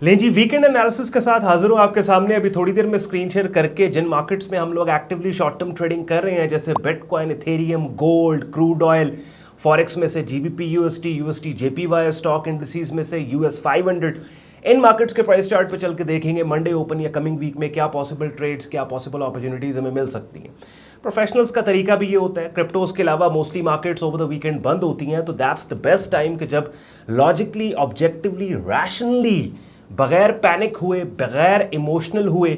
लें जी, weekend analysis के साथ हाजिर हूं आपके सामने। अभी थोड़ी देर में स्क्रीन शेयर करके जिन मार्केट्स में हम लोग एक्टिवली शॉर्ट टर्म ट्रेडिंग कर रहे हैं, जैसे bitcoin, Ethereum, gold, crude oil, forex में से GBP UST, UST JPY, stock indices में से यूएस 500, इन मार्केट्स के प्राइस चार्ट पे चल के देखेंगे मंडे ओपन या कमिंग वीक में क्या पॉसिबल ट्रेड्स, क्या पॉसिबल अपॉर्चुनिटीज हमें मिल सकती हैं। प्रोफेशनल्स का तरीका भी ये होता है, क्रिप्टोज के अलावा mostly markets over the weekend बंद होती हैं, तो दैट्स द बेस्ट टाइम कि जब लॉजिकली, ऑब्जेक्टिवली, रैशनली, बगैर पैनिक हुए, बगैर इमोशनल हुए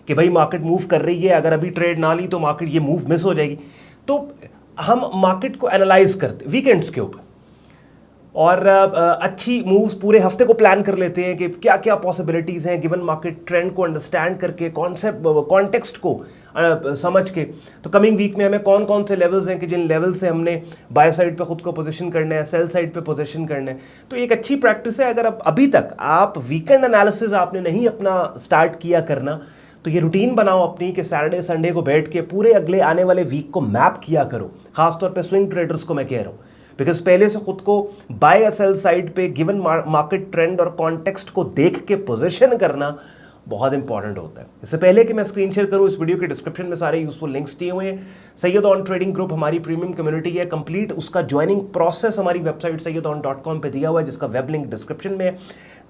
कि भाई मार्केट मूव कर रही है, अगर अभी ट्रेड ना ली तो मार्केट ये मूव मिस हो जाएगी, तो हम मार्केट को एनालाइज करते वीकेंड्स के ऊपर और अच्छी मूव्स पूरे हफ्ते को प्लान कर लेते हैं कि क्या क्या पॉसिबिलिटीज़ हैं गिवन मार्केट ट्रेंड को अंडरस्टैंड करके, कॉन्सेप्ट कॉन्टेक्स्ट को समझ के। तो कमिंग वीक में हमें कौन कौन से लेवल्स हैं कि जिन लेवल से हमने बाय साइड पे खुद को पोजीशन करना है, सेल साइड पे पोजीशन करना है। तो एक अच्छी प्रैक्टिस है। अगर अभी तक आप वीकेंड एनालिसिस आपने नहीं अपना स्टार्ट किया करना, तो ये रूटीन बनाओ अपनी कि सैटरडे संडे को बैठ के पूरे अगले आने वाले वीक को मैप किया करो। खासतौर पे स्विंग ट्रेडर्स को मैं कह रहा हूँ, बिकॉज पहले से खुद को बाय या सेल साइड पे गिवन मार्केट ट्रेंड और कॉन्टेक्स्ट को देख के पोजीशन करना बहुत इंपॉर्टेंट होता है। इससे पहले कि मैं स्क्रीन शेयर करूं, इस वीडियो के डिस्क्रिप्शन में सारे यूजफुल लिंक्स दिए हुए हैं। सैयद ऑन ट्रेडिंग ग्रुप हमारी प्रीमियम कम्युनिटी है, कंप्लीट उसका ज्वाइनिंग प्रोसेस हमारी वेबसाइट sayyedon.com पे दिया हुआ है, जिसका वेब लिंक डिस्क्रिप्शन में है।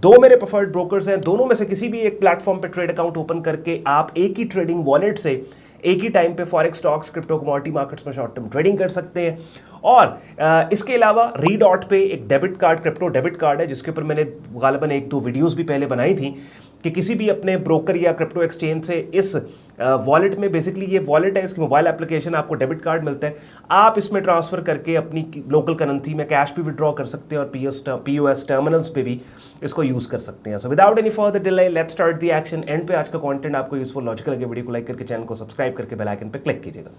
दो मेरे प्रेफर्ड ब्रोकर्स हैं, दोनों में से किसी भी एक प्लेटफॉर्म पे ट्रेड अकाउंट ओपन करके आप एक ही ट्रेडिंग वॉलेट से एक ही टाइम पे forex, stocks, crypto, commodity markets में शॉर्ट टर्म ट्रेडिंग कर सकते हैं। और इसके अलावा रीडॉट पे एक debit card, crypto debit card है, जिसके ऊपर मैंने गालिबन एक दो वीडियोस भी पहले बनाई थी कि किसी भी अपने ब्रोकर या क्रिप्टो एक्सचेंज से इस वॉलेट में, बेसिकली ये वॉलेट है, इसकी मोबाइल एप्लीकेशन, आपको डेबिट कार्ड मिलता है, आप इसमें ट्रांसफर करके अपनी लोकल करेंसी में कैश भी विड्रॉ कर सकते हैं और पीओएस टर्मिनल्स पे भी इसको यूज कर सकते हैं। So without any further delay let's start the action. And पे आज का कंटेंट आपको यूजफुल लॉजिकल लगे, वीडियो को लाइक करके चैनल को सब्सक्राइब करके बेल आइकन पे क्लिक कीजिएगा।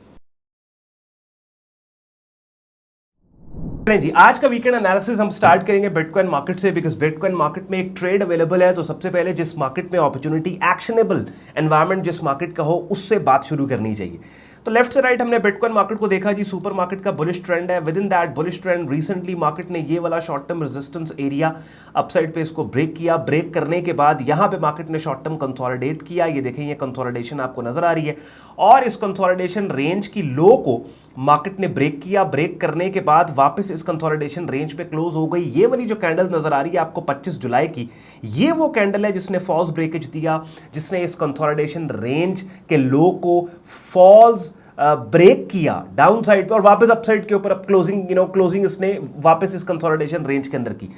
जी, आज का वीकेंड एनालिसिस हम स्टार्ट करेंगे बिटकॉइन मार्केट से, बिकॉज बिटकॉइन मार्केट में एक ट्रेड अवेलेबल है। तो सबसे पहले जिस मार्केट में अपॉर्चुनिटी, एक्शनेबल एनवायरनमेंट जिस मार्केट का हो, उससे बात शुरू करनी चाहिए। तो लेफ्ट से राइट हमने बिटकॉइन मार्केट को देखा जी। सुपर मार्केट का बुलिश ट्रेंड है। With in that bullish trend recently market ने ये वाला short term resistance area upside पे इसको ब्रेक किया। ब्रेक करने के बाद यहां पे मार्केट ने शॉर्ट टर्म कंसोलिडेट किया। ये देखें, ये कंसोलिडेशन आपको नजर आ रही है और इस कंसोलिडेशन रेंज की लो को मार्केट ने ब्रेक किया। ब्रेक करने के बाद वापस इस कंसोलिडेशन रेंज पे क्लोज हो गई। ये वाली जो कैंडल नजर आ रही है आपको 25 जुलाई की, ये वो कैंडल है जिसने फॉल्स ब्रेकेज दिया, जिसने इस कंसोलिडेशन रेंज के लो को फॉल्स ब्रेक किया डाउन साइड पे और वापस अपसाइड के ऊपर क्लोजिंग इसने वापस इस कंसोलिडेशन रेंज के अंदर की।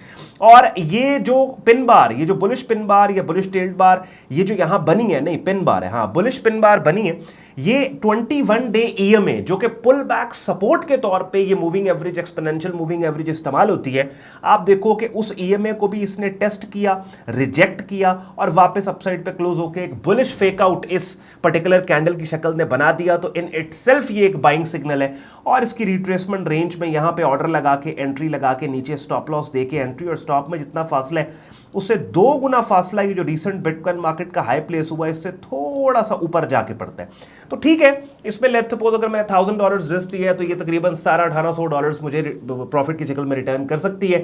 और ये जो पिन बार, ये जो बुलिश पिन बार या बुलिश टेल्ड बार, ये जो यहां बनी है, नहीं पिन बार है, हाँ बुलिश पिन बार बनी है, ये 21 डे ईएमए जो कि पुल बैक सपोर्ट के तौर पे ये moving average, exponential moving average इस्तेमाल होती है। आप देखो कि उस ईएमए को भी इसने टेस्ट किया, रिजेक्ट किया और वापस अपसाइड पे क्लोज होकर एक बुलिश फेक आउट इस पर्टिकुलर कैंडल की शक्ल ने बना दिया। तो इन इटसेल्फ ये एक बाइंग सिग्नल है और इसकी रिट्रेसमेंट रेंज में यहां पे ऑर्डर लगा के, एंट्री लगा के, नीचे स्टॉप लॉस दे के एंट्री और स्टॉप में जितना फासला है उससे 2 गुना फासला ये जो रिसेंट बिटकॉइन मार्केट का हाई प्लेस हुआ है इससे थोड़ा सा ऊपर जाके पड़ता है। तो ठीक है, इसमें लेट्स सपोज अगर मैंने $1000 रिस्क दिया है तो ये तकरीबन $1800 मुझे प्रॉफिट की शक्ल में रिटर्न कर सकती है।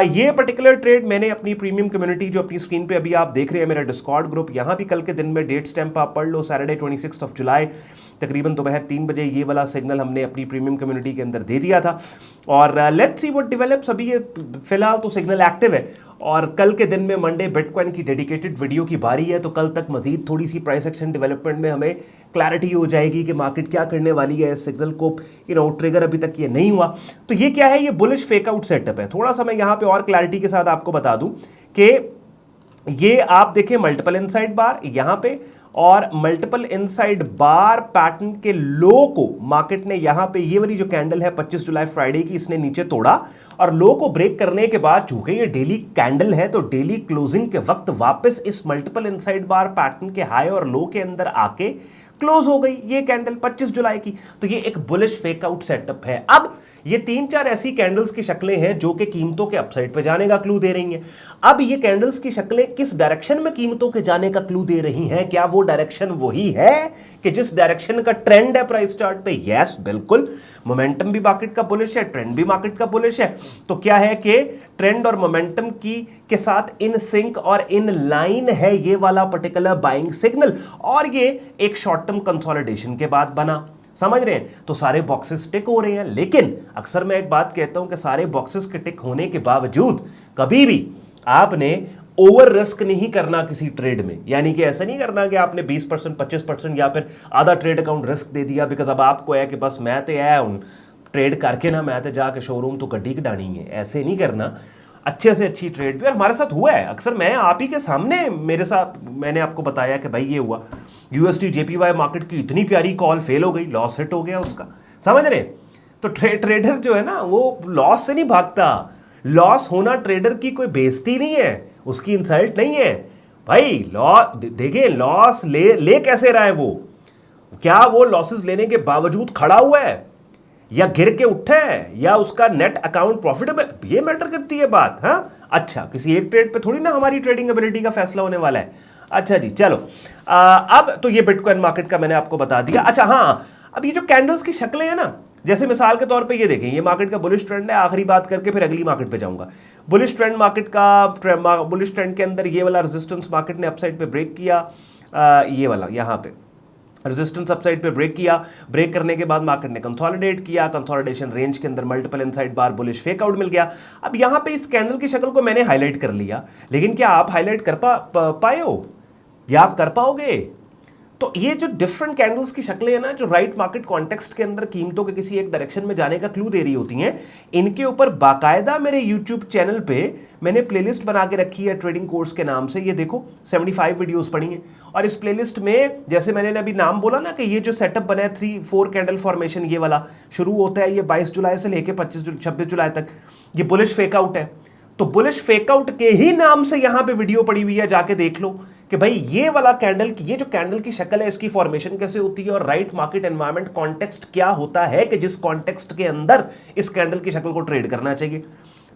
ये पर्टिकुलर ट्रेड मैंने अपनी प्रीमियम कम्युनिटी, जो अपनी स्क्रीन पे अभी आप देख रहे हैं मेरा डिस्कॉर्ड ग्रुप, यहां भी कल के दिन में डेट स्टैंप आप पढ़ लो, सैटरडे 26 जुलाई तकरीबन दोपहर 3 बजे ये वाला सिग्नल हमने अपनी प्रीमियम कम्युनिटी के अंदर दे दिया था। और लेट्स सी व्हाट डेवलप्स। अभी ये फिलहाल तो सिग्नल एक्टिव है और कल के दिन में मंडे बिटकॉइन की डेडिकेटेड वीडियो की बारी है, तो कल तक मजीद थोड़ी सी प्राइस एक्शन डेवलपमेंट में हमें क्लैरिटी हो जाएगी कि मार्केट क्या करने वाली है। इस सिग्नल को ट्रिगर अभी तक ये नहीं हुआ। तो ये क्या है, ये बुलिश फेकआउट सेटअप है। थोड़ा सा मैं यहाँ पे और क्लैरिटी के साथ आपको बता दूं कि ये आप देखें मल्टीपल इनसाइड बार यहां पे और मल्टीपल इनसाइड बार पैटर्न के लो को मार्केट ने यहां पे, ये वाली जो कैंडल है 25 जुलाई फ्राइडे की, इसने नीचे तोड़ा और लो को ब्रेक करने के बाद चूंकि ये डेली कैंडल है तो डेली क्लोजिंग के वक्त वापस इस मल्टीपल इनसाइड बार पैटर्न के हाई और लो के अंदर आके क्लोज हो गई ये कैंडल 25 जुलाई की। तो ये एक बुलिश फेकआउट सेटअप है। अब ये 3-4 ऐसी कैंडल्स की शक्लें हैं जो कि कीमतों के अपसाइड पे जाने का क्लू दे रही हैं। अब ये कैंडल्स की शक्लें किस डायरेक्शन में कीमतों के जाने का क्लू दे रही हैं? क्या वो डायरेक्शन वही है कि जिस डायरेक्शन का ट्रेंड है प्राइस चार्ट पे? यस, बिल्कुल। मोमेंटम भी मार्केट का बुलिश है, ट्रेंड भी मार्केट का बुलिश है। तो क्या है कि ट्रेंड और मोमेंटम की के साथ इन सिंक और इन लाइन है ये वाला पर्टिकुलर बाइंग सिग्नल, और ये एक शॉर्ट टर्म कंसोलिडेशन के बाद बना। समझ रहे हैं? तो सारे बॉक्सेस टिक हो रहे हैं। लेकिन अक्सर मैं एक बात कहता हूं कि सारे बॉक्सेस के टिक होने के बावजूद कभी भी आपने ओवर रिस्क नहीं करना किसी ट्रेड में। यानी कि ऐसा नहीं करना कि आपने 20%, 25% या फिर आधा ट्रेड अकाउंट रिस्क दे दिया, बिकॉज अब आपको है कि बस मैं तो आया हूं ट्रेड करके ना, मैं तो जाके शोरूम तो गड्डी कटानी है। ऐसे नहीं करना। अच्छे से अच्छी ट्रेड भी, और हमारे साथ हुआ है अक्सर। मैं आप ही के सामने मेरे साथ मैंने आपको बताया कि भाई ये हुआ, यूएसटी जेपीवाई मार्केट की इतनी प्यारी कॉल फेल हो गई, लॉस हिट हो गया उसका। समझ रहे? तो ट्रेडर जो है ना वो लॉस से नहीं भागता। लॉस होना ट्रेडर की कोई बेइज्जती नहीं है, उसकी इंसल्ट नहीं है भाई। लॉस देखिए, लॉस ले कैसे रहा है वो? क्या वो लॉसेस लेने के बावजूद खड़ा हुआ है, या गिर के उठा है, या उसका नेट अकाउंट प्रॉफिटेबल? ये मैटर करती है बात। हाँ, अच्छा, किसी एक ट्रेड पे थोड़ी ना हमारी ट्रेडिंग एबिलिटी का फैसला होने वाला है। अच्छा जी, चलो। अब तो ये बिटकॉइन मार्केट का मैंने आपको बता दिया। अच्छा हाँ, अब ये जो कैंडल्स की शक्लें हैं ना, जैसे मिसाल के तौर पे ये देखें, ये मार्केट का बुलिश ट्रेंड है। आखिरी बात करके फिर अगली मार्केट पे जाऊंगा। बुलिश ट्रेंड मार्केट का, बुलिश ट्रेंड के अंदर ये वाला रेजिस्टेंस मार्केट ने अपसाइड पे ब्रेक किया। ये वाला यहाँ पे रेजिस्टेंस अपसाइड पे ब्रेक किया। ब्रेक करने के बाद मार्केट ने कंसोलिडेट किया। कंसोलिडेशन रेंज के अंदर मल्टीपल इनसाइड बार बुलिश फेक आउट मिल गया। अब यहां पे इस कैंडल की शक्ल को मैंने हाईलाइट कर लिया, लेकिन क्या आप हाईलाइट कर पाए हो, या आप कर पाओगे? तो ये जो डिफरेंट कैंडल्स की शक्लें हैं ना, जो राइट मार्केट कॉन्टेक्स्ट के अंदर कीमतों के किसी एक डायरेक्शन में जाने का क्लू दे रही होती हैं, इनके ऊपर बाकायदा मेरे यूट्यूब चैनल पे मैंने प्लेलिस्ट बना के रखी है ट्रेडिंग कोर्स के नाम से। ये देखो 75 वीडियोस पड़ी हैं, और इस प्लेलिस्ट में जैसे मैंने अभी नाम बोला ना कि ये जो सेटअप बना है 3-4 कैंडल फॉर्मेशन, ये वाला शुरू होता है ये 22 जुलाई से लेके 26 जुलाई तक। ये बुलिश फेकआउट है। तो बुलिश फेकआउट के ही नाम से यहां पे वीडियो पड़ी हुई है, जाके देख लो कि भाई ये वाला कैंडल की, ये जो कैंडल की शक्ल है, इसकी फॉर्मेशन कैसे होती है, और राइट मार्केट एनवायरनमेंट कॉन्टेक्स्ट क्या होता है कि जिस कॉन्टेक्स्ट के अंदर इस कैंडल की शक्ल को ट्रेड करना चाहिए।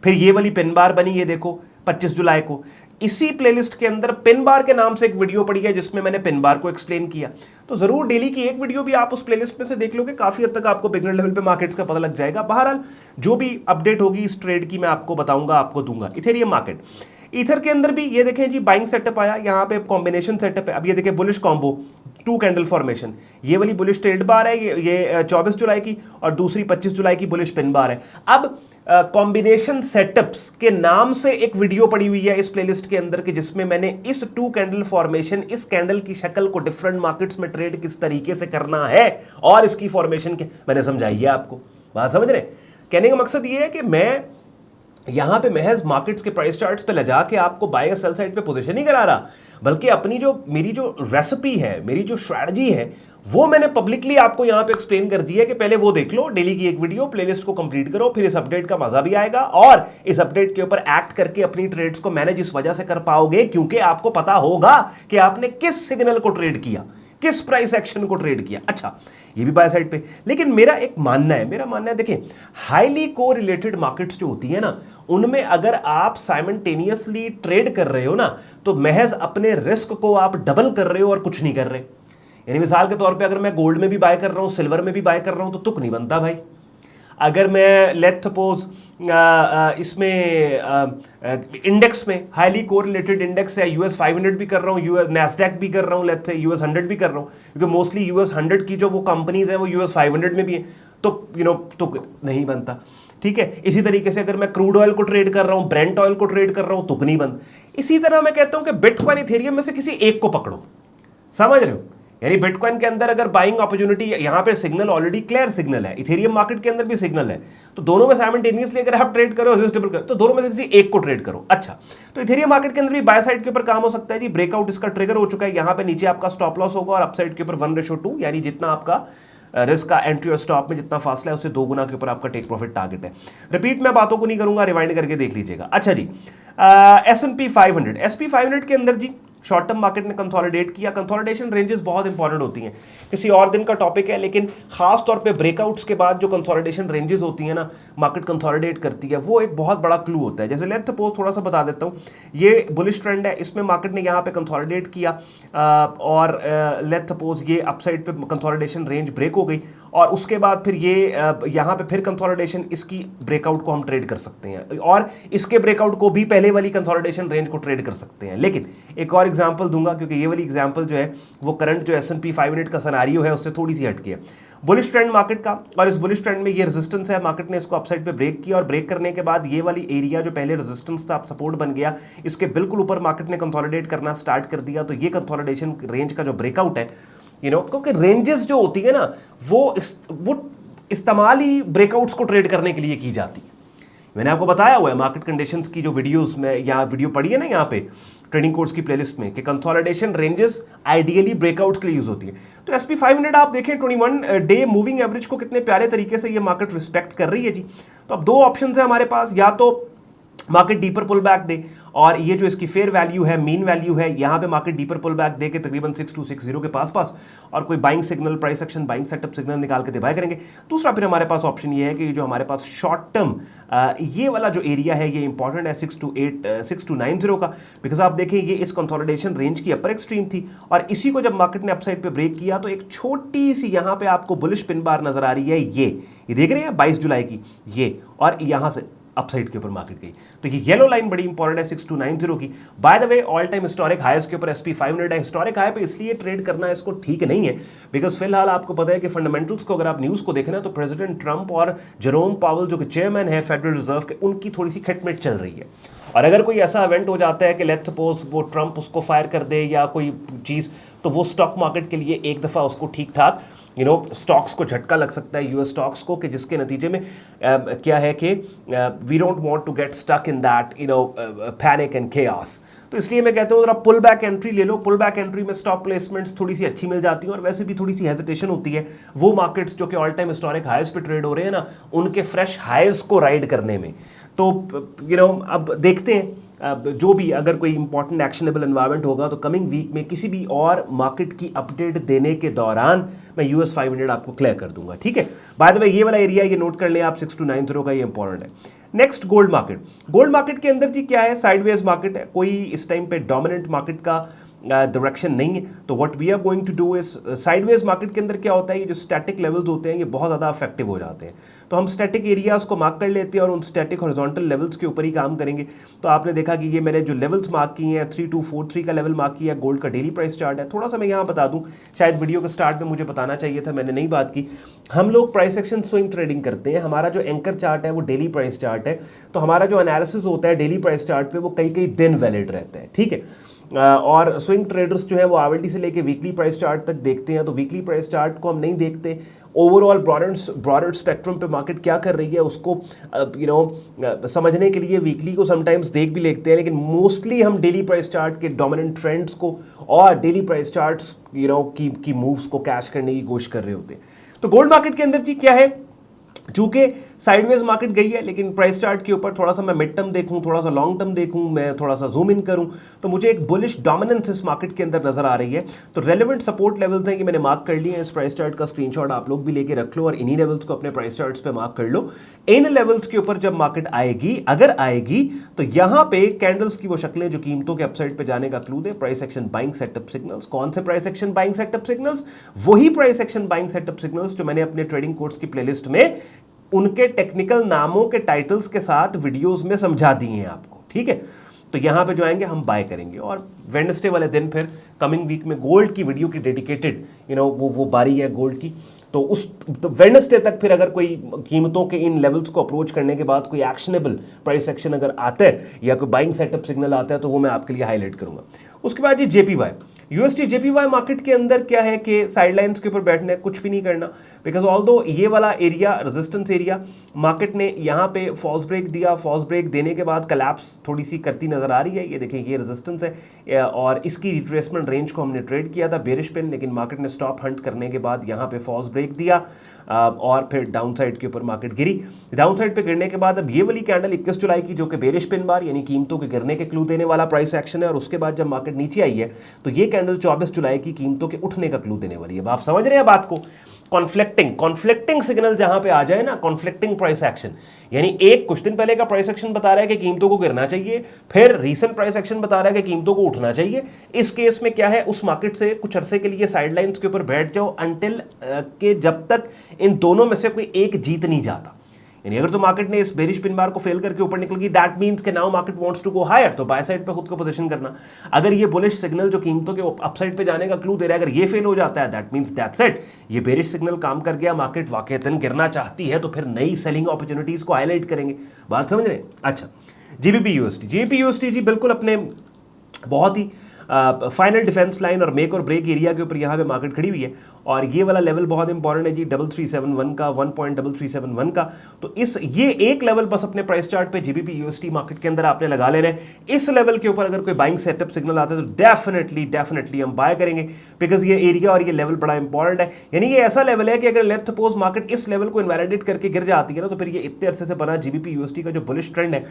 फिर ये वाली पिन बार बनी, ये देखो 25 जुलाई को। इसी प्लेलिस्ट के अंदर पिन बार के नाम से एक वीडियो पड़ी है जिसमें मैंने पिन बार को एक्सप्लेन किया। तो जरूर डेली की एक वीडियो भी आप उस प्लेलिस्ट में से देख लोगे, काफी हद तक आपको बिगनर लेवल पे मार्केट्स का पता लग जाएगा। बहरहाल जो भी अपडेट होगी इस ट्रेड की मैं आपको बताऊंगा, आपको दूंगा। इथेरियम मार्केट, ईथर के अंदर भी ये देखें जी, बाइंग सेटअप आया, यहाँ पे कॉम्बिनेशन सेटअप है। अब ये देखें बुलिश कॉम्बो, 2 कैंडल फॉर्मेशन। ये वाली बुलिश ट्रेड बार है, ये 24 जुलाई की, और दूसरी 25 जुलाई की बुलिश पिन बार है। अब कॉम्बिनेशन सेटअप्स के नाम से एक वीडियो पड़ी हुई है इस प्लेलिस्ट के अंदर के, जिसमें मैंने इस 2 कैंडल फॉर्मेशन, इस कैंडल की शक्ल को डिफरेंट मार्केट्स में ट्रेड किस तरीके से करना है और इसकी फॉर्मेशन के मैंने समझाई है आपको। बात समझ रहे? कहने का मकसद ये है कि मैं यहां पे महज मार्केट्स के प्राइस चार्ट्स पे लगा के आपको बाय या सेल साइड पे पोजीशन नहीं करा रहा, बल्कि अपनी जो मेरी जो रेसिपी है, मेरी जो स्ट्रैटेजी है, वो मैंने पब्लिकली आपको यहां पे एक्सप्लेन कर दी है कि पहले वो देख लो, डेली की एक वीडियो, प्लेलिस्ट को कंप्लीट करो, फिर इस अपडेट का मजा भी आएगा, और इस अपडेट के ऊपर एक्ट करके अपनी ट्रेड्स को मैनेज इस वजह से कर पाओगे क्योंकि आपको पता होगा कि आपने किस सिग्नल को ट्रेड किया, किस प्राइस एक्शन को ट्रेड किया। अच्छा, ये भी बाय साइड पे। लेकिन मेरा मानना है, देखें, हाईली कोरिलेटेड मार्केट्स जो होती है ना, उनमें अगर आप साइमल्टेनियसली ट्रेड कर रहे हो ना, तो महज अपने रिस्क को आप डबल कर रहे हो और कुछ नहीं कर रहे। यानी मिसाल के तौर पे अगर मैं गोल्ड में भी बाय कर रहा हूं, सिल्वर में भी बाय कर रहा हूं, तो तुक नहीं बनता भाई। अगर मैं लेट सपोज इसमें इंडेक्स में हाईली कोरिलेटेड इंडेक्स है, यूएस 500 भी कर रहा हूँ, यूएस नैस्डैक भी कर रहा हूँ, लेट्स से यूएस 100 भी कर रहा हूँ, क्योंकि मोस्टली यूएस 100 की जो वो कंपनीज हैं वो यूएस 500 में भी है, तो तो नहीं बनता। ठीक है, इसी तरीके से अगर मैं क्रूड ऑयल को ट्रेड कर रहा हूँ, ब्रेंट ऑयल को ट्रेड कर रहा हूँ, तुक नहीं बन। इसी तरह मैं कहता हूँ कि बिटकॉइन इथेरियम में से किसी एक को पकड़ो। समझ रहे हो? यानी बिटकॉइन के अंदर अगर बाइंग अपॉर्चुनिटी, यहां पे सिग्नल ऑलरेडी क्लियर सिग्नल है, इथेरियम मार्केट के अंदर भी सिग्नल है, तो दोनों में साइमल्टेनियसली अगर आप ट्रेड करो, रेजिस्टेबल करो, तो दोनों में से किसी एक को ट्रेड करो। अच्छा, तो इथेरियम मार्केट के अंदर भी बाय साइड के ऊपर काम हो सकता है जी। ब्रेकआउट इसका ट्रिगर हो चुका है, यहां पे नीचे आपका स्टॉप लॉस होगा, और अपसाइड के ऊपर 1:2, यानी जितना आपका रिस्क का एंट्री और स्टॉप में जितना फासला है उससे 2 गुना के ऊपर आपका टेक प्रॉफिट टारगेट है। रिपीट मैं बातों को नहीं करूंगा, रिवाइंड करके देख लीजिएगा। अच्छा जी, S&P 500 के अंदर जी शॉर्ट टर्म मार्केट ने कंसोलिडेट किया। कंसोलिडेशन रेंजेस बहुत इंपॉर्टेंट होती हैं, किसी और दिन का टॉपिक है, लेकिन खास तौर पे ब्रेकआउट्स के बाद जो कंसोलिडेशन रेंजेस होती हैं ना, मार्केट कंसोलिडेट करती है, वो एक बहुत बड़ा क्लू होता है। जैसे लेट्स सपोज थोड़ा सा बता देता हूँ, ये बुलिश ट्रेंड है, इसमें मार्केट ने यहाँ पे कंसोलिडेट किया और लेट्स सपोज ये अपसाइड पे कंसोलिडेशन रेंज ब्रेक हो गई और उसके बाद फिर ये यहाँ पे फिर कंसोलिडेशन, इसकी ब्रेकआउट को हम ट्रेड कर सकते हैं और इसके ब्रेकआउट को भी पहले वाली कंसोलिडेशन रेंज को ट्रेड कर सकते हैं। लेकिन एक और एग्जांपल दूंगा, क्योंकि ये वाली एग्जांपल जो है वो करंट जो S&P 500 का सिनेरियो है उससे थोड़ी सी हटके है। बुलिश ट्रेंड मार्केट का, और इस बुलिश ट्रेंड में ये रेजिस्टेंस है, मार्केट ने इसको अपसाइड पे ब्रेक किया और ब्रेक करने के बाद ये वाली एरिया जो पहले रेजिस्टेंस था, सपोर्ट बन गया, इसके बिल्कुल ऊपर मार्केट ने कंसोलिडेट करना स्टार्ट कर दिया। तो ये कंसोलिडेशन रेंज का जो ब्रेकआउट है, क्योंकि रेंजेस जो होती है ना वो इस्तेमाल ही ब्रेकआउट्स को ट्रेड करने के लिए की जाती है। मैंने आपको बताया हुआ है मार्केट कंडीशंस की जो वीडियोस में यहाँ वीडियो पड़ी है ना यहाँ पे ट्रेडिंग कोर्स की प्लेलिस्ट में, कि कंसोलिडेशन रेंजेस आइडियली ब्रेकआउट्स के लिए यूज होती है। तो S&P 500 आप देखें 21 डे मूविंग एवरेज को कितने प्यारे तरीके से ये मार्केट रिस्पेक्ट कर रही है जी। तो अब दो ऑप्शन है हमारे पास, या तो मार्केट डीपर पुल बैक दे और ये जो इसकी फेयर वैल्यू है, मीन वैल्यू है, यहाँ पे मार्केट डीपर पुल बैक दे के तकरीबन 6260 के पास और कोई buying signal, price action buying setup signal निकाल के बाय करेंगे। दूसरा फिर हमारे पास ऑप्शन ये है कि जो हमारे पास शॉर्ट टर्म ये वाला जो एरिया है ये इंपॉर्टेंट है 6290 का, बिकॉज आप देखें ये इस कंसोलिडेशन रेंज की अपर एक्सट्रीम थी और इसी को जब मार्केट ने अपसाइड पे ब्रेक किया तो एक छोटी सी यहाँ पे आपको बुलिश पिन बार नजर आ रही है, ये देख रहे हैं 22 जुलाई की, ये और यहाँ से अपसाइड के ऊपर मार्केट गई। तो ये येलो लाइन बड़ी इंपॉर्टेंट है 6290 की। By the way all time historic highest के ऊपर S&P 500 है। हिस्टोरिक हाई पे इसलिए ट्रेड करना इसको ठीक नहीं है बिकॉज फिलहाल आपको पता है कि फंडामेंटल्स को अगर आप न्यूज़ को देखें ना, तो प्रेसिडेंट ट्रंप और जेरोम पावेल जो कि चेयरमैन है फेडरल रिजर्व के, उनकी थोड़ी सी खटमिट चल रही है। और अगर कोई ऐसा इवेंट हो जाता है कि लेट्स सपोज वो ट्रंप उसको फायर कर दे या कोई चीज़, तो वो स्टॉक मार्केट के लिए एक दफ़ा उसको ठीक ठाक स्टॉक्स को झटका लग सकता है, यूएस स्टॉक्स को, कि जिसके नतीजे में क्या है कि we don't want to get stuck in that panic and chaos. तो इसलिए मैं कहता हूँ जरा पुल बैक एंट्री ले लो। पुल बैक एंट्री में स्टॉक प्लेसमेंट्स थोड़ी सी अच्छी मिल जाती हैं और वैसे भी थोड़ी सी हेजिटेशन होती है वो मार्केट्स जो कि ऑल टाइम हिस्टोरिक हाईज पे ट्रेड हो रहे हैं ना, उनके फ्रेश हाईज को राइड करने में। तो अब देखते हैं जो भी अगर कोई इंपॉर्टेंट एक्शनेबल एनवायरनमेंट होगा तो कमिंग वीक में किसी भी और मार्केट की अपडेट देने के दौरान मैं US 500 आपको क्लियर कर दूंगा, ठीक है। बाय द वे ये वाला एरिया ये नोट कर लें आप, 6290 का, ये इंपॉर्टेंट है। Next gold market. Gold market के अंदर जी क्या है, साइडवेज मार्केट है, कोई इस टाइम पे डोमिनेंट मार्केट का डायरेक्शन नहीं है। तो what we are going to do is, sideways market के अंदर क्या होता है, ये जो स्टैटिक लेवल्स होते हैं ये बहुत ज़्यादा इफेक्टिव हो जाते हैं। तो हम स्टैटिक एरियाज को मार्क कर लेते हैं और उन स्टैटिक हॉरिजॉन्टल लेवल्स के ऊपर ही काम करेंगे। तो आपने देखा कि ये मैंने जो लेवल्स मार्क किए हैं, 3243 का लेवल मार्क किया, गोल्ड का डेली प्राइस चार्ट है। थोड़ा सा मैं यहाँ बता दूँ, शायद वीडियो के स्टार्ट में मुझे बताना चाहिए था, मैंने नहीं बात की। हम लोग प्राइस एक्शन स्विंग ट्रेडिंग करते हैं, हमारा जो एंकर चार्ट है वो डेली प्राइस चार्ट है। तो हमारा जो एनालिसिस होता है डेली प्राइस चार्ट पे वो कई कई दिन वैलिड रहता है, ठीक है। और स्विंग ट्रेडर्स जो है वो आवरली से लेके वीकली प्राइस चार्ट तक देखते हैं। तो वीकली प्राइस चार्ट को हम नहीं देखते, ओवरऑल ब्रॉडर स्पेक्ट्रम पे मार्केट क्या कर रही है उसको समझने के लिए वीकली को समटाइम्स देख भी लेते हैं, लेकिन मोस्टली हम डेली प्राइस चार्ट के डोमिनेंट ट्रेंड्स को और डेली प्राइस चार्ट्स की मूव्स को कैच करने की कोशिश कर रहे होते हैं। तो गोल्ड मार्केट के अंदर जी क्या है, चूंकि साइडवेज मार्केट गई है, लेकिन प्राइस चार्ट के ऊपर थोड़ा सा मैं मिड टर्म देखूं, थोड़ा सा लॉन्ग टर्म देखूं, मैं थोड़ा सा जूम इन करूं, तो मुझे एक बुलिश डोमिनेंस इस मार्केट के अंदर नजर आ रही है। तो रेलेवेंट सपोर्ट लेवल्स हैं कि मैंने मार्क कर लिए हैं, इस प्राइस चार्ट का स्क्रीनशॉट आप लोग भी लेके रख लो और इन्हीं लेवल्स को अपने प्राइस चार्ट्स पे मार्क कर लो। इन लेवल्स के ऊपर जब मार्केट आएगी, अगर आएगी, तो यहां पे कैंडल्स की वो शक्लें जो कीमतों के अपसाइड पे जाने का क्लू दे, price action buying setup signals. कौन से price action buying setup signals? वही price action buying setup signals जो मैंने अपने ट्रेडिंग कोर्स की प्लेलिस्ट में उनके टेक्निकल नामों के टाइटल्स के साथ वीडियोस में समझा दिए हैं आपको, ठीक है। तो यहां पे जो आएंगे हम बाय करेंगे और वेडनेसडे वाले दिन फिर कमिंग वीक में गोल्ड की वीडियो की डेडिकेटेड वो बारी है गोल्ड की। तो वेडनेसडे तक फिर अगर कोई कीमतों के इन लेवल्स को अप्रोच करने के बाद कोई एक्शनेबल प्राइस एक्शन अगर आता है या कोई बाइंग सेटअप सिग्नल आता है तो वो मैं आपके लिए हाईलाइट करूंगा। उसके बाद जी JPY। यूएसटी जेपीवाई मार्केट के अंदर क्या है कि साइडलाइंस के ऊपर बैठना है, कुछ भी नहीं करना, बिकॉज ऑल्दो ये वाला एरिया रेजिस्टेंस एरिया मार्केट ने यहाँ पे फॉल्स ब्रेक दिया, फॉल्स ब्रेक देने के बाद कोलैप्स थोड़ी सी करती नजर आ रही है। ये देखें ये रेजिस्टेंस है और इसकी रिट्रेसमेंट रेंज को हमने ट्रेड किया था बेरिश पिन, लेकिन मार्केट ने स्टॉप हंट करने के बाद यहाँ पे फॉल्स ब्रेक दिया और फिर डाउन साइड के ऊपर मार्केट गिरी। डाउन साइड पे गिरने के बाद अब ये वाली कैंडल 21 जुलाई की जो कि बेरिश पिन बार यानी कीमतों के गिरने के क्लू देने वाला प्राइस एक्शन है, और उसके बाद जब मार्केट नीचे आई है तो ये कैंडल 24 जुलाई की कीमतों के उठने का क्लू देने वाली है। आप समझ रहे हैं बात को? कॉन्फ्लिक्टिंग सिग्नल जहां पे आ जाए ना, कॉन्फ्लिक्टिंग प्राइस एक्शन, यानी एक कुछ दिन पहले का प्राइस एक्शन बता रहा है कि कीमतों को गिरना चाहिए, फिर रीसेंट प्राइस एक्शन बता रहा है कि कीमतों को उठना चाहिए। इस केस में क्या है, उस मार्केट से कुछ अरसे के लिए साइडलाइंस के ऊपर बैठ जाओ अनटिल के जब तक इन दोनों में से कोई एक जीत नहीं जाता। यानी अगर तो मार्केट ने इस बेरिश पिन बार को फेल करके ऊपर निकल गई, दैट मींस कि now market wants to go higher, तो बाय साइड पे खुद को पोजीशन करना। अगर ये बुलिश सिग्नल जो कीमतों के अपसाइड पे जाने का क्लू दे रहा है, अगर ये फेल हो जाता है, दैट मींस दैट्स इट, ये बेरिश सिग्नल काम कर गया, मार्केट वाकईतन गिरना चाहती है, तो फिर नई सेलिंग अपॉर्चुनिटीज को हाईलाइट करेंगे। बात समझ रहे हैं? अच्छा, जीबीपी यूएसटी जी बिल्कुल अपने बहुत ही फाइनल डिफेंस लाइन और मेक और ब्रेक एरिया के ऊपर यहाँ पे मार्केट खड़ी हुई है, और ये वाला लेवल बहुत इंपॉर्टेंट है जी, 3371 का, 1.3371 का। तो ये एक लेवल बस अपने प्राइस चार्ट पे जीबीपी यूएसटी मार्केट के अंदर आपने लगा लेना है। इस लेवल के ऊपर अगर कोई बाइंग सेटअप सिग्नल आता है तो डेफिनेटली हम बाय करेंगे, बिकॉज ये एरिया और ये लेवल बड़ा इंपॉर्टेंट है। यानी ये ऐसा लेवल है कि अगर लेट्स सपोज मार्केट इस लेवल को इनवैलिडेट करके गिर जाती है ना, तो फिर ये इतने अरसे से बना जीबीपी यूएसटी का जो बुलिश ट्रेंड है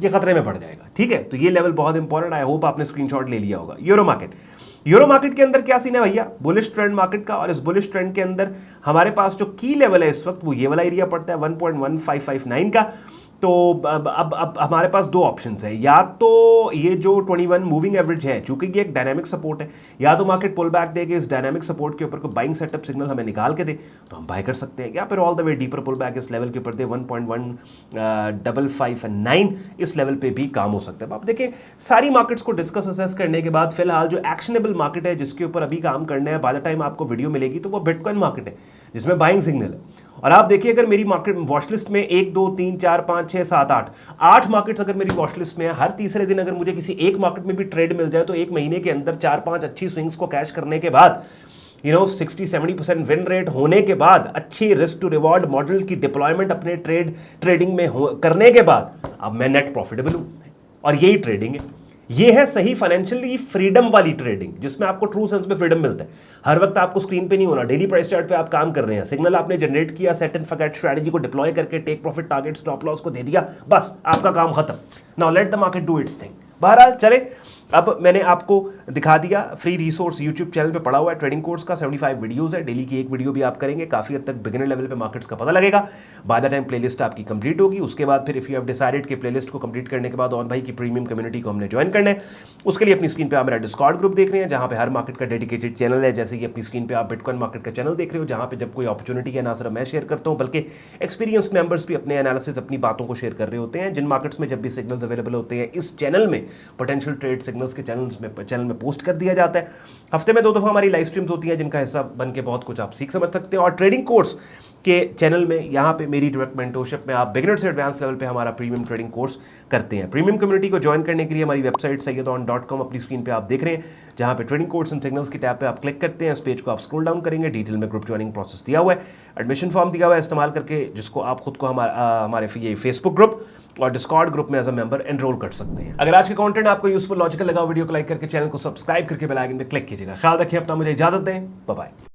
ये खतरे में पड़ जाएगा। ठीक है, तो ये लेवल बहुत इंपॉर्टेंट, आई होप आपने स्क्रीनशॉट ले लिया होगा। यूरो मार्केट के अंदर क्या सीन है भैया, बुलिश ट्रेंड मार्केट का, और इस बुलिश ट्रेंड के अंदर हमारे पास जो की लेवल है इस वक्त वो ये वाला एरिया पड़ता है 1.1559 का। तो अब हमारे पास दो ऑप्शंस है, या तो ये जो 21 मूविंग एवरेज है, चूंकि ये एक डायनामिक सपोर्ट है, या तो मार्केट पुल बैक देके इस डायनामिक सपोर्ट के ऊपर कोई बाइंग सेटअप सिग्नल हमें निकाल के दे तो हम बाय कर सकते हैं, या फिर all the way deeper pull back इस लेवल के ऊपर दे 1.1559 इस लेवल पे भी काम हो सकता है। आप देखें सारी मार्केट्स को डिस्कस असेस करने के बाद फिलहाल जो एक्शनेबल मार्केट है जिसके ऊपर अभी काम करना है, बाय द टाइम आपको वीडियो मिलेगी तो वो बिटकॉइन मार्केट है जिसमें बाइंग सिग्नल है। और आप देखिए अगर मेरी मार्केट वॉच लिस्ट में 1 2 3 4 5 6 7 8 मार्केट्स अगर मेरी वॉच लिस्ट में है, हर तीसरे दिन अगर मुझे किसी एक मार्केट में भी ट्रेड मिल जाए तो एक महीने के अंदर 4-5 अच्छी स्विंग्स को कैश करने के बाद 60-70% विन रेट होने के बाद, अच्छी रिस्क टू रिवॉर्ड मॉडल की डिप्लॉयमेंट अपने ट्रेडिंग में करने के बाद अब मैं नेट प्रॉफिटेबल हूं, और यही ट्रेडिंग है। ये है सही फाइनेंशियली फ्रीडम वाली ट्रेडिंग, जिसमें आपको ट्रू सेंस में फ्रीडम मिलता है। हर वक्त आपको स्क्रीन पे नहीं होना, डेली प्राइस चार्ट पे आप काम कर रहे हैं, सिग्नल आपने जनरेट किया, सेट एंड फॉरगेट स्ट्रेटजी को डिप्लॉय करके take profit target stop loss को दे दिया, बस आपका काम खत्म। Now let the market do its thing. बहरहाल चले, अब मैंने आपको दिखा दिया फ्री रिसोर्स यूट्यूब चैनल पे पड़ा हुआ है ट्रेडिंग कोर्स का, 75 वीडियोस है, डेली की एक वीडियो भी आप करेंगे, काफी हद तक बिगिनर लेवल पे मार्केट्स का पता लगेगा। बाय द टाइम प्लेलिस्ट आपकी कंप्लीट होगी, उसके बाद फिर इफ यू हैव डिसाइडेड कि प्लेलिस्ट को कंप्लीट करने के बाद ऑन भाई की प्रीमियम कम्युनिटी को हमने ज्वाइन करना है, उसके लिए अपनी स्क्रीन पे आप मेरा डिस्कॉर्ड ग्रुप देख रहे हैं जहां पे हर मार्केट का डेडिकेटेड चैनल है, जैसे कि अपनी स्क्रीन पे आप बिटकॉइन मार्केट का चैनल देख रहे हो, जहां पे जब कोई अपॉर्चुनिटी है ना सिर्फ मैं शेयर करता हूं बल्कि एक्सपीरियंस मेंबर्स भी अपने एनालिसिस अपनी बातों को शेयर कर रहे होते हैं। जिन मार्केट्स में जब भी सिग्नल्स अवेलेबल होते हैं इस चैनल में, पोटेंशियल ट्रेड सिग्नल्स के चैनल में पोस्ट कर दिया जाता है। हफ्ते में 2 दफा हमारी लाइव स्ट्रीम्स होती हैं जिनका हिस्सा बन के बहुत कुछ आप सीख समझ सकते हैं, और ट्रेडिंग कोर्स के चैनल में यहाँ पे मेरी डायरेक्ट मेंटरशिप में आप बिगिनर से एडवांस लेवल पे हमारा प्रीमियम ट्रेडिंग कोर्स करते हैं। प्रीमियम कम्युनिटी को ज्वाइन करने के लिए हमारी वेबसाइट sayyadon.com अपनी स्क्रीन पे आप देख रहे हैं, जहाँ पे ट्रेडिंग कोर्स एंड सिग्नल्स की टैब पे आप क्लिक करते हैं, इस पेज को आप स्क्रॉल डाउन करेंगे, डिटेल में ग्रुप ज्वाइनिंग प्रोसेस दिया हुआ है, एडमिशन फॉर्म दिया हुआ है, इस्तेमाल करके जिसको आप खुद को हमारे ये फेसबुक ग्रुप और डिस्कॉर्ड ग्रुप में एज अ मेंबर एनरोल कर सकते हैं। अगर आज का कंटेंट आपको यूजफुल लॉजिकल लगा, वीडियो को लाइक करके चैनल को सब्सक्राइब करके बेल आइकन पे क्लिक कीजिएगा। ख्याल रखिए अपना, मुझे इजाजत दें, बाय बाय।